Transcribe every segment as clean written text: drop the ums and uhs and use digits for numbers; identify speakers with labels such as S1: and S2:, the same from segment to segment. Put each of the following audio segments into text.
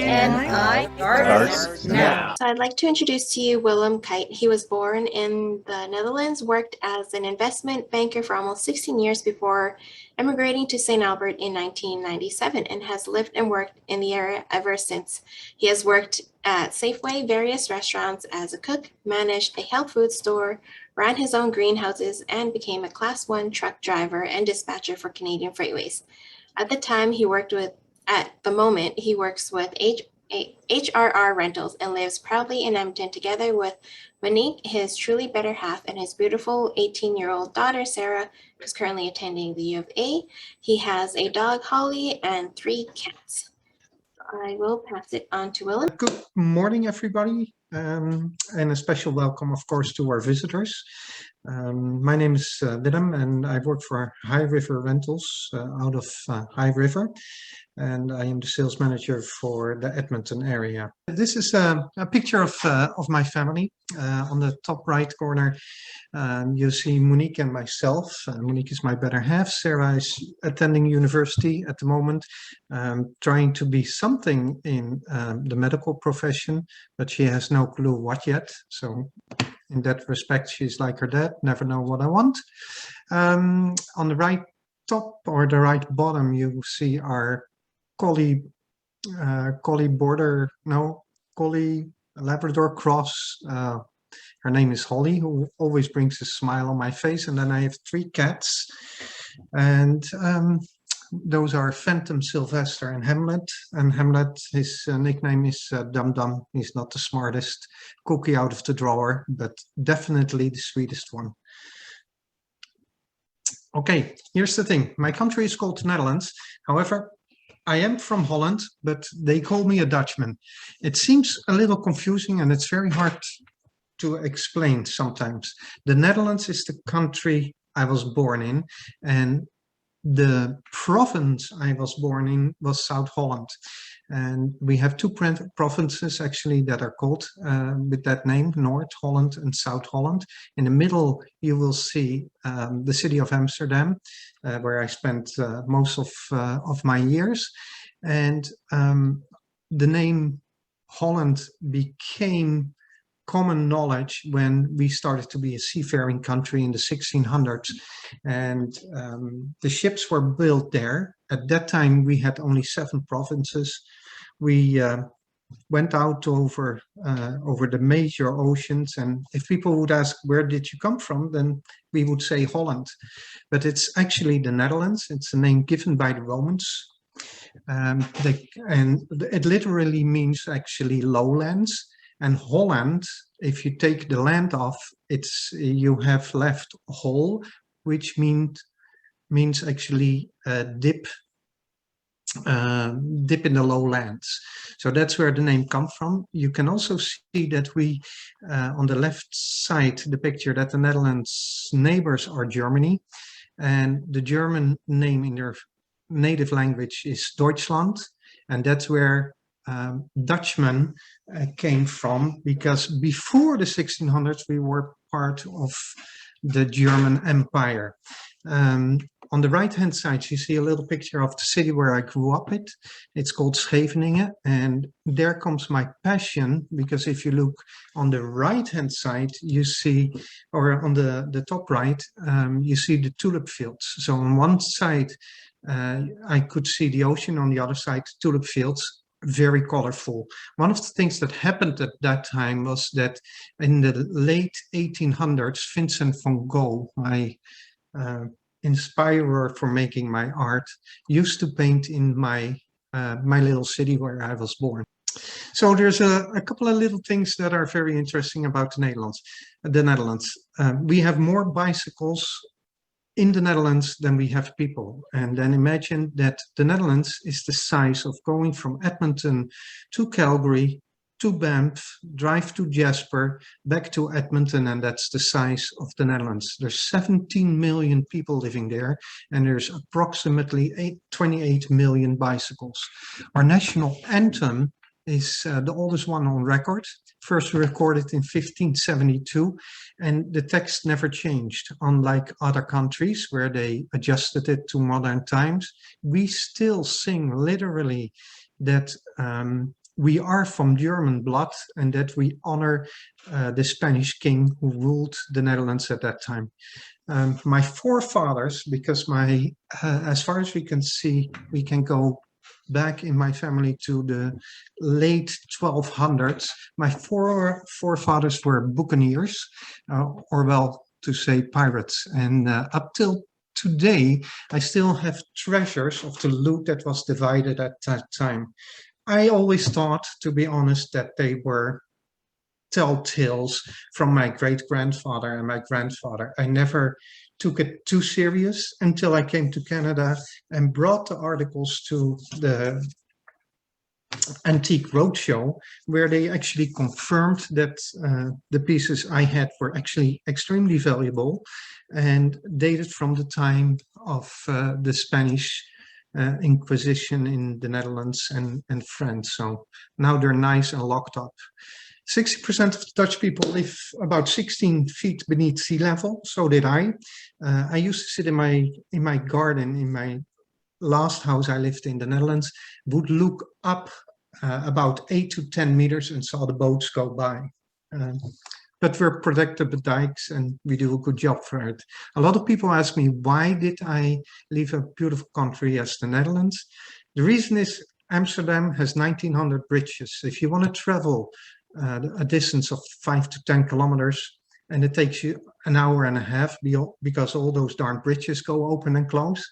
S1: BNI starts now.
S2: So I'd like to introduce to you Willem Kuyt. He was born in the Netherlands, worked as an investment banker for almost 16 years before emigrating to St. Albert in 1997, and has lived and worked in the area ever since. He has worked at Safeway, various restaurants as a cook, managed a health food store, ran his own greenhouses, and became a Class 1 truck driver and dispatcher for Canadian Freightways. At the moment, he works with HRR Rentals and lives proudly in Edmonton together with Monique, his truly better half, and his beautiful 18-year-old daughter, Sarah, who's currently attending the U of A. He has a dog, Holly, and 3 cats. I will pass it on to Willem.
S3: Good morning, everybody, and a special welcome, of course, to our visitors. My name is Willem, and I work for HRR Rentals out of High River, and I am the sales manager for the Edmonton area. This is a picture of my family. On the top right corner, you see Monique and myself. Monique is my better half. Sarah is attending university at the moment, trying to be something in the medical profession, but she has no clue what yet. So in that respect, she's like her dad, never know what I want. On the right top or the right bottom, you see our collie Labrador cross. Her name is Holly, who always brings a smile on my face. And then I have 3 cats, and those are Phantom, Sylvester, and Hamlet. And Hamlet, his nickname is Dum Dum. He's not the smartest cookie out of the drawer, but definitely the sweetest one. Okay, here's the thing. My country is called the Netherlands. However, I am from Holland, but they call me a Dutchman. It seems a little confusing, and it's very hard to explain sometimes. The Netherlands is the country I was born in, and the province I was born in was South Holland. And we have 2 provinces actually that are called with that name, North Holland and South Holland. In the middle, you will see the city of Amsterdam, where I spent most of my years. And the name Holland became common knowledge when we started to be a seafaring country in the 1600s, and the ships were built there. At that time, we had only 7 provinces. We went out over the major oceans, and if people would ask, where did you come from, then we would say Holland. But it's actually the Netherlands. It's a name given by the Romans. And it literally means actually lowlands. And Holland, if you take the land off, you have left hol, which means actually dip in the lowlands. So that's where the name comes from. You can also see that we, on the left side, the picture, that the Netherlands neighbors are Germany, and the German name in their native language is Deutschland, and that's where Dutchman came from, because before the 1600s we were part of the German Empire. On the right hand side you see a little picture of the city where I grew up in. It's called Scheveningen, and there comes my passion, because if you look on the right hand side you see, or on the top right, you see the tulip fields. So on one side I could see the ocean, on the other side tulip fields, very colorful. One of the things that happened at that time was that in the late 1800s, Vincent van Gogh, my inspirer for making my art, used to paint in my little city where I was born. So there's a couple of little things that are very interesting about the Netherlands. We have more bicycles in the Netherlands than we have people. And then imagine that the Netherlands is the size of going from Edmonton to Calgary to Banff, drive to Jasper, back to Edmonton, and that's the size of the Netherlands. There's 17 million people living there, and there's approximately 28 million bicycles. Our national anthem is the oldest one on record, first recorded in 1572, and the text never changed. Unlike other countries where they adjusted it to modern times, we still sing literally that we are from German blood and that we honor the Spanish king who ruled the Netherlands at that time. My forefathers, because as far as we can see, we can go back in my family to the late 1200s. My forefathers were buccaneers, or well, to say pirates. And up till today, I still have treasures of the loot that was divided at that time. I always thought, to be honest, that they were tell tales from my great-grandfather and my grandfather. I never took it too serious until I came to Canada and brought the articles to the Antique Roadshow, where they actually confirmed that the pieces I had were actually extremely valuable and dated from the time of the Spanish Inquisition in the Netherlands and France. So now they're nice and locked up. 60% of the Dutch people live about 16 feet beneath sea level. So did I. I used to sit in my garden in my last house I lived in the Netherlands, would look up about 8 to 10 meters and saw the boats go by. But we're protected by dikes and we do a good job for it. A lot of people ask me, why did I leave a beautiful country as the Netherlands? The reason is Amsterdam has 1900 bridges. If you want to travel a distance of 5 to 10 kilometers, and it takes you an hour and a half because all those darn bridges go open and close,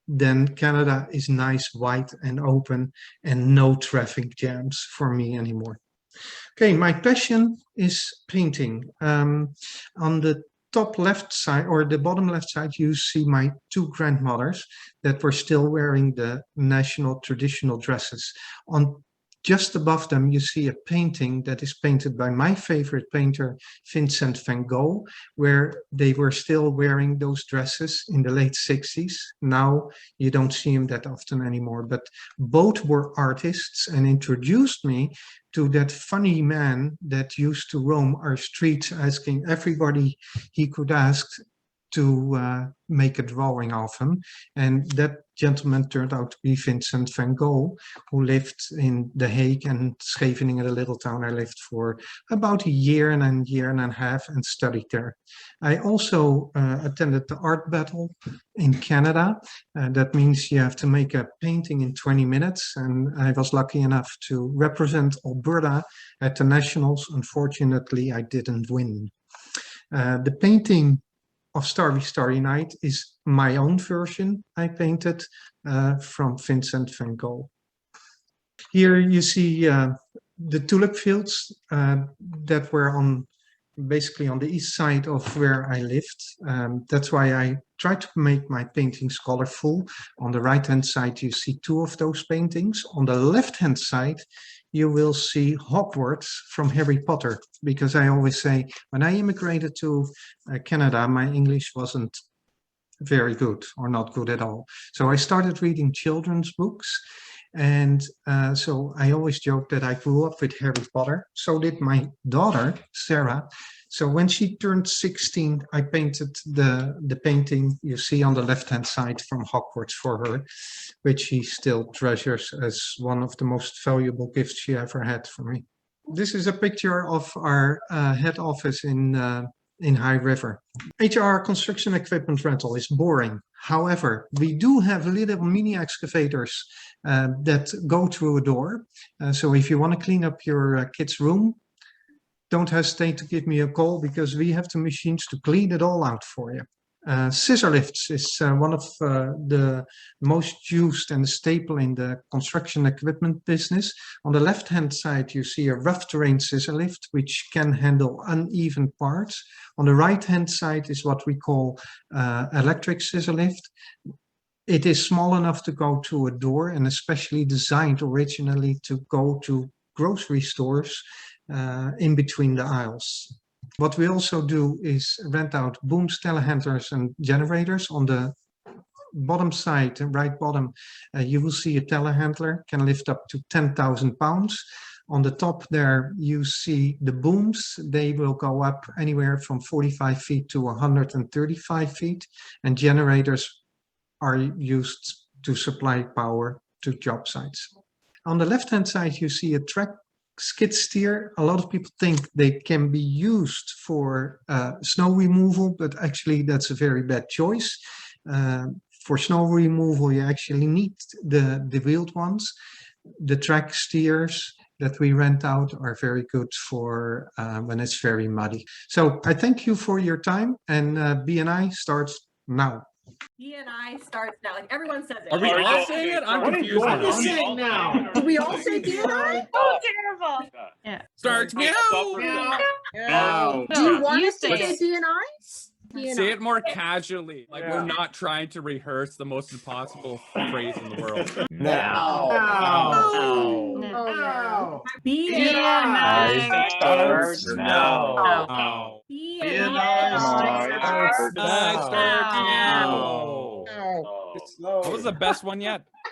S3: then Canada is nice, wide and open and no traffic jams for me anymore. Okay, my passion is painting. On the top left side or the bottom left side, you see my two grandmothers that were still wearing the national traditional dresses. On just above them, you see a painting that is painted by my favorite painter, Vincent van Gogh, where they were still wearing those dresses in the late 60s. Now you don't see him that often anymore, but both were artists and introduced me to that funny man that used to roam our streets asking everybody he could ask to make a drawing of him. And that gentleman turned out to be Vincent van Gogh, who lived in The Hague and Scheveningen, a little town I lived for about a year and a half and studied there. I also attended the art battle in Canada. That means you have to make a painting in 20 minutes. And I was lucky enough to represent Alberta at the Nationals. Unfortunately, I didn't win. The painting of Starry Starry Night is my own version I painted from Vincent van Gogh. Here you see the tulip fields that were basically on the east side of where I lived. That's why I try to make my paintings colorful. On the right hand side you see two of those paintings. On the left hand side you will see Hogwarts from Harry Potter, because I always say when I immigrated to Canada, my English wasn't very good or not good at all. So I started reading children's books. And so I always joke that I grew up with Harry Potter. So did my daughter, Sarah. So when she turned 16, I painted the painting you see on the left-hand side from Hogwarts for her, which she still treasures as one of the most valuable gifts she ever had for me. This is a picture of our head office in High River. HRR Construction Equipment Rental is boring. However, we do have little mini excavators that go through a door. So if you want to clean up your kid's room, don't hesitate to give me a call, because we have the machines to clean it all out for you. Scissor lifts is one of the most used and staple in the construction equipment business. On the left-hand side, you see a rough terrain scissor lift, which can handle uneven parts. On the right-hand side is what we call electric scissor lift. It is small enough to go to a door and especially designed originally to go to grocery stores in between the aisles. What we also do is rent out booms, telehandlers and generators. On the bottom side, right bottom, you will see a telehandler, can lift up to 10,000 pounds. On the top there, you see the booms. They will go up anywhere from 45 feet to 135 feet. And generators are used to supply power to job sites. On the left-hand side, you see a track skid steer. A lot of people think they can be used for snow removal, but actually that's a very bad choice. For snow removal, you actually need the wheeled ones. The track steers that we rent out are very good for when it's very muddy. So I thank you for your time, and BNI starts now.
S1: BNI starts now. Like everyone says it.
S4: Are we all saying it? I'm confused
S5: What
S4: now.
S5: are you saying now?
S1: Do we all say BNI? Oh, terrible. Yeah.
S4: Starts now.
S5: Now.
S1: Do you want
S6: You
S1: us to
S6: say
S1: say
S6: it.
S1: BNI?
S4: Say it more casually. Like
S5: Yeah.
S4: we're not trying to rehearse the most impossible phrase in the world.
S5: Now. Now.
S1: BNI
S5: Starts now.
S4: Now.
S1: BNI
S5: starts
S4: Starts
S5: now.
S4: now.
S5: Now.
S4: What was the best one yet?